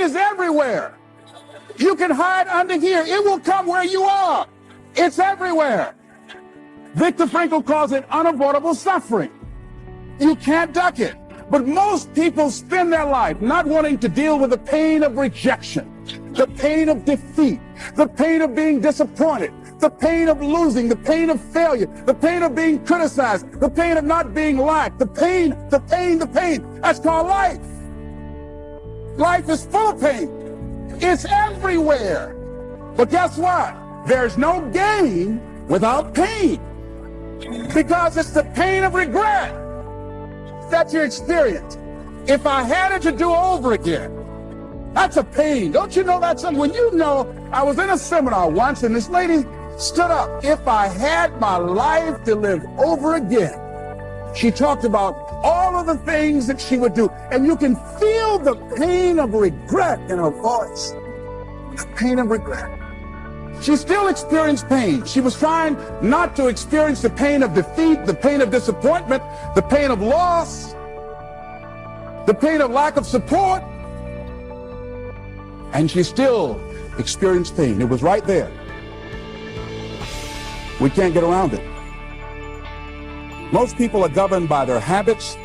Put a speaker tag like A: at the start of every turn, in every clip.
A: is everywhere. You can hide under here. It will come where you are. It's everywhere. Viktor Frankl calls it unavoidable suffering. You can't duck it. But most people spend their life not wanting to deal with the pain of rejection, the pain of defeat, the pain of being disappointed, the pain of losing, the pain of failure, the pain of being criticized, the pain of not being liked, the pain. That's called life. Life is full of pain. It's everywhere. But guess what? There's no gain without pain, because it's the pain of regret that you experience. If I had it to do over again, that's a pain. Don't you know that's something? When you know, I was in a seminar once and this lady stood up. If I had my life to live over again, she talked about all of the things that she would do. And you can feel the pain of regret in her voice. The pain of regret. She still experienced pain. She was trying not to experience the pain of defeat, the pain of disappointment, the pain of loss, the pain of lack of support. And she still experienced pain. It was right there. We can't get around it. Most people are governed by their habits,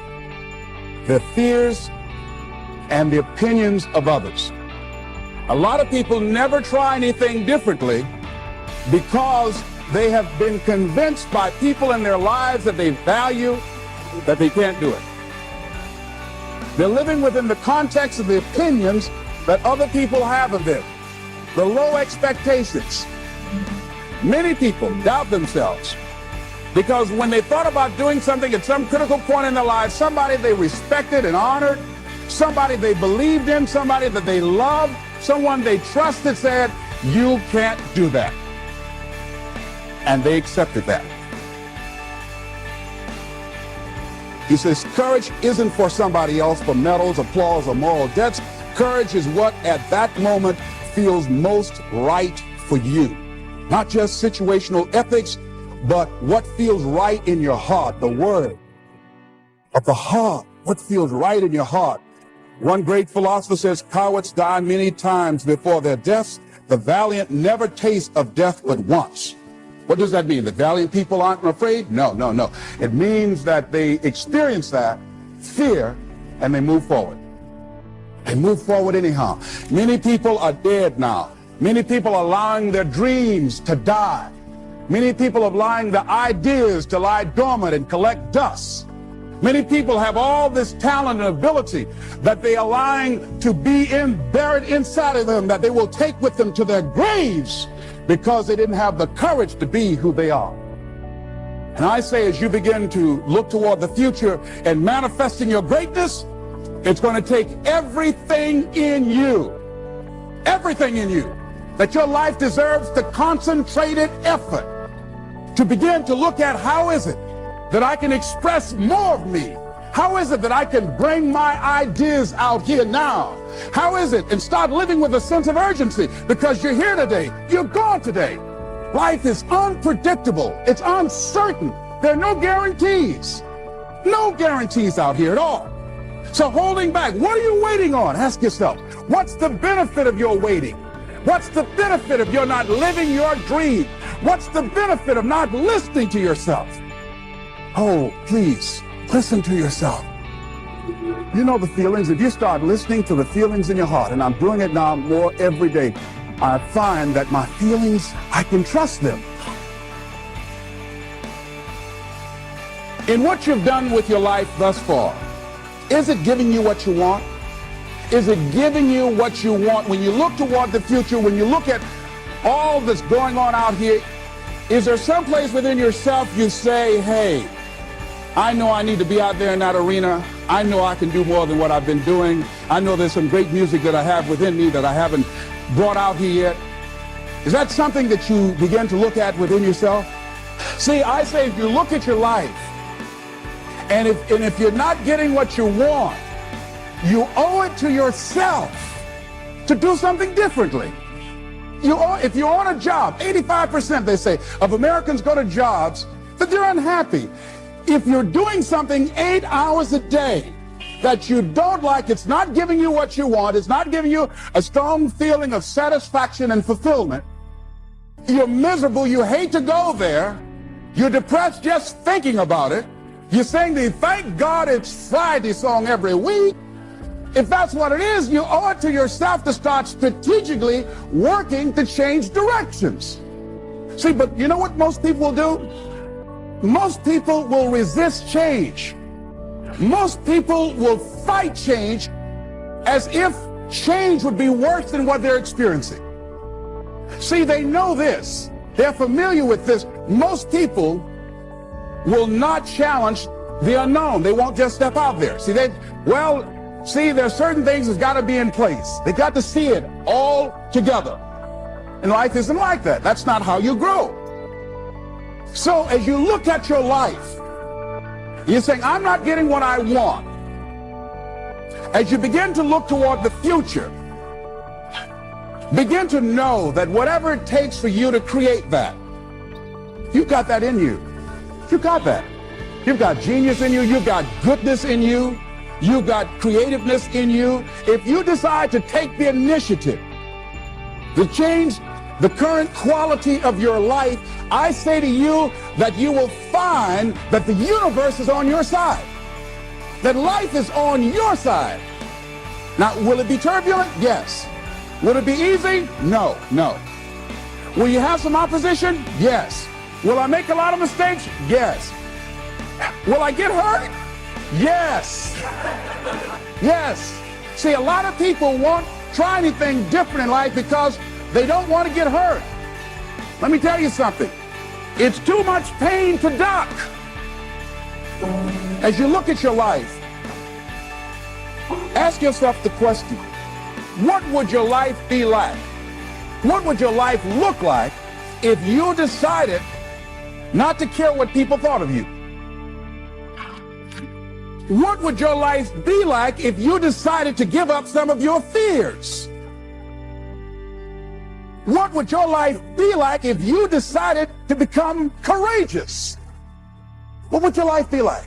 A: their fears, and the opinions of others. A lot of people never try anything differently because they have been convinced by people in their lives that they value that they can't do it. They're living within the context of the opinions that other people have of them, the low expectations. Many people doubt themselves because when they thought about doing something at some critical point in their lives, somebody they respected and honored, somebody they believed in, somebody that they loved, someone they trusted said, you can't do that. And they accepted that. He says, courage isn't for somebody else, for medals, applause, or moral debts. Courage is what at that moment feels most right for you. Not just situational ethics, but what feels right in your heart, the word of the heart, what feels right in your heart. One great philosopher says, cowards die many times before their deaths. The valiant never taste of death but once. What does that mean? The valiant people aren't afraid? No. It means that they experience that fear and they move forward. They move forward anyhow. Many people are dead now. Many people are allowing their dreams to die. Many people are allowing their ideas to lie dormant and collect dust. Many people have all this talent and ability that they are allowing to be buried inside of them, that they will take with them to their graves because they didn't have the courage to be who they are. And I say, as you begin to look toward the future and manifesting your greatness, it's going to take everything in you, that your life deserves the concentrated effort to begin to look at how is it that I can express more of me? How is it that I can bring my ideas out here now? How is it? And start living with a sense of urgency, because you're here today, you're gone today. Life is unpredictable. It's uncertain. There are no guarantees out here at all. So holding back, what are you waiting on? Ask yourself, what's the benefit of your waiting? What's the benefit of your not living your dream? What's the benefit of not listening to yourself? Oh, please, listen to yourself. You know the feelings. If you start listening to the feelings in your heart, and I'm doing it now more every day, I find that my feelings, I can trust them. In what you've done with your life thus far, is it giving you what you want? Is it giving you what you want? When you look toward the future, when you look at all that's going on out here, is there some place within yourself you say, hey, I know I need to be out there in that arena. I know I can do more than what I've been doing. I know there's some great music that I have within me that I haven't brought out here yet. Is that something that you begin to look at within yourself? See, I say if you look at your life, and if you're not getting what you want, you owe it to yourself to do something differently. If you're on a job, 85%, they say, of Americans go to jobs that they're unhappy. If you're doing something 8 hours a day, that you don't like, it's not giving you what you want, it's not giving you a strong feeling of satisfaction and fulfillment, you're miserable, you hate to go there, you're depressed just thinking about it, you're saying the "Thank God It's Friday" song every week, if that's what it is, you owe it to yourself to start strategically working to change directions. See, but you know what most people will do? Most people will resist change. Most people will fight change as if change would be worse than what they're experiencing. See, they know this. They're familiar with this. Most people will not challenge the unknown. They won't just step out there. See, there's certain things that's got to be in place. They got to see it all together. And life isn't like that. That's not how you grow. So as you look at your life, you're saying, I'm not getting what I want. As you begin to look toward the future, begin to know that whatever it takes for you to create that, you've got that in you. You've got that. You've got genius in you. You've got goodness in you. You've got creativeness in you. If you decide to take the initiative to change the current quality of your life, I say to you that you will find that the universe is on your side, that life is on your side. Now, will it be turbulent? Yes. Will it be easy? No, no. Will you have some opposition? Yes. Will I make a lot of mistakes? Yes. Will I get hurt? Yes. Yes. See, a lot of people won't try anything different in life because they don't want to get hurt. Let me tell you something. It's too much pain to duck. As you look at your life, ask yourself the question, what would your life be like? What would your life look like if you decided not to care what people thought of you? What would your life be like if you decided to give up some of your fears? What would your life be like if you decided to become courageous? What would your life be like?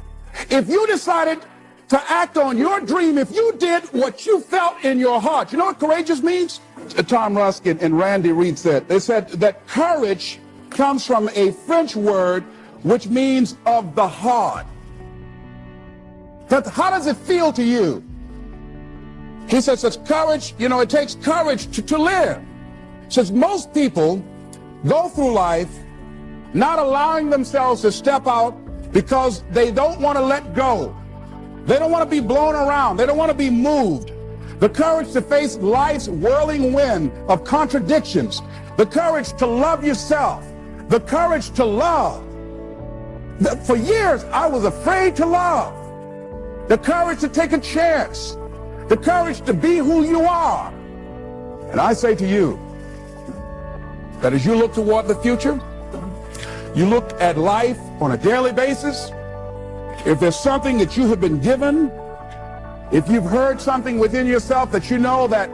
A: If you decided to act on your dream, if you did what you felt in your heart. You know what courageous means? Tom Ruskin and Randy Reed said, they said that courage comes from a French word which means of the heart. But how does it feel to you? He says it's courage, it takes courage to live. Says most people go through life not allowing themselves to step out because they don't want to let go. They don't want to be blown around. They don't want to be moved. The courage to face life's whirling wind of contradictions. The courage to love yourself. The courage to love. For years, I was afraid to love. The courage to take a chance. The courage to be who you are. And I say to you, that as you look toward the future, you look at life on a daily basis, if there's something that you have been given, if you've heard something within yourself that you know that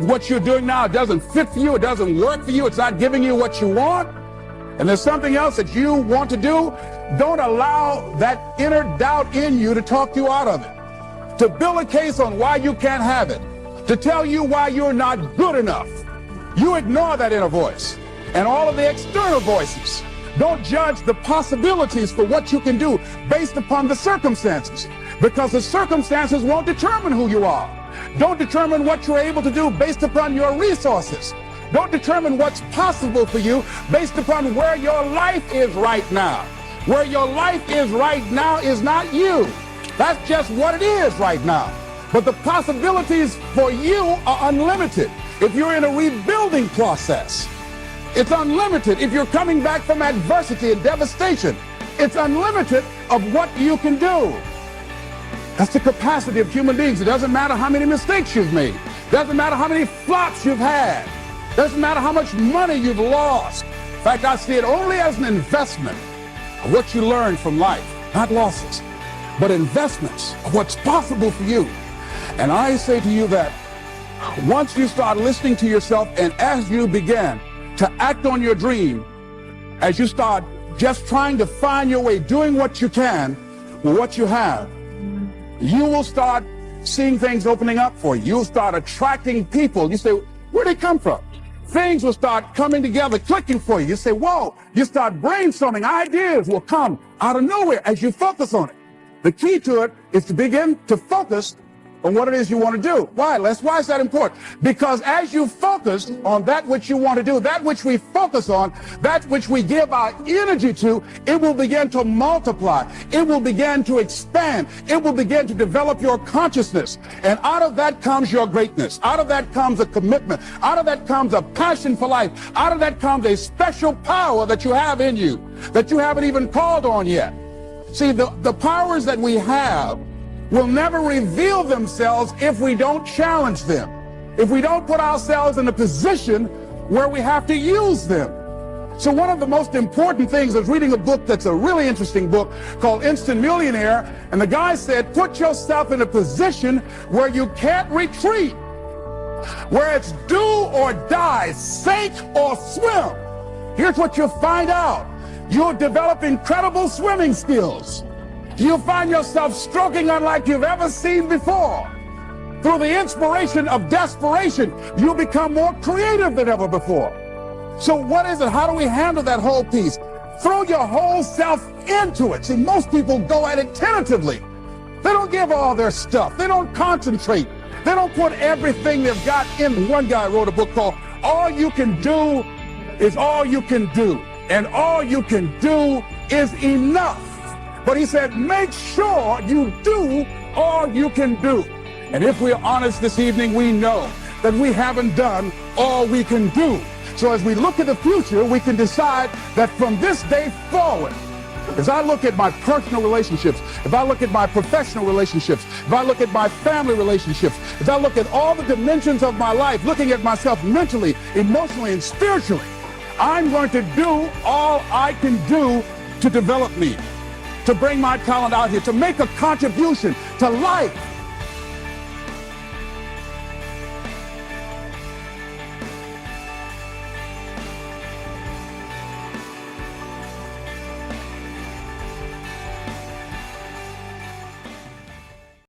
A: what you're doing now doesn't fit for you, it doesn't work for you, it's not giving you what you want, and there's something else that you want to do, don't allow that inner doubt in you to talk you out of it, to build a case on why you can't have it, to tell you why you're not good enough. You ignore that inner voice and all of the external voices. Don't judge the possibilities for what you can do based upon the circumstances, because the circumstances won't determine who you are. Don't determine what you're able to do based upon your resources. Don't determine what's possible for you based upon where your life is right now. Where your life is right now is not you. That's just what it is right now. But the possibilities for you are unlimited. If you're in a rebuilding process, it's unlimited. If you're coming back from adversity and devastation, it's unlimited of what you can do. That's the capacity of human beings. It doesn't matter how many mistakes you've made. It doesn't matter how many flops you've had. It doesn't matter how much money you've lost. In fact, I see it only as an investment of what you learn from life, not losses, but investments of what's possible for you. And I say to you that once you start listening to yourself, and as you begin to act on your dream, as you start just trying to find your way, doing what you can with what you have, you will start seeing things opening up for you. You'll start attracting people. You say, where'd they come from? Things will start coming together, clicking for you. You say, whoa. You start brainstorming. Ideas will come out of nowhere as you focus on it. The key to it is to begin to focus on what it is you want to do. Why, Les? Why is that important? Because as you focus on that which you want to do, that which we focus on, that which we give our energy to, it will begin to multiply. It will begin to expand. It will begin to develop your consciousness. And out of that comes your greatness. Out of that comes a commitment. Out of that comes a passion for life. Out of that comes a special power that you have in you that you haven't even called on yet. See, the powers that we have will never reveal themselves if we don't challenge them, if we don't put ourselves in a position where we have to use them. So one of the most important things is reading a book that's a really interesting book called Instant Millionaire, and the guy said, put yourself in a position where you can't retreat, where it's do or die, sink or swim. Here's what you'll find out. You'll develop incredible swimming skills. You'll find yourself stroking unlike you've ever seen before. Through the inspiration of desperation, you'll become more creative than ever before. So what is it? How do we handle that whole piece? Throw your whole self into it. See, most people go at it tentatively. They don't give all their stuff. They don't concentrate. They don't put everything they've got in. One guy wrote a book called All You Can Do Is All You Can Do. And all you can do is enough. But he said, make sure you do all you can do. And if we're honest this evening, we know that we haven't done all we can do. So as we look at the future, we can decide that from this day forward, as I look at my personal relationships, if I look at my professional relationships, if I look at my family relationships, if I look at all the dimensions of my life, looking at myself mentally, emotionally, and spiritually, I'm going to do all I can do to develop me, to bring my talent out here, to make a contribution to life.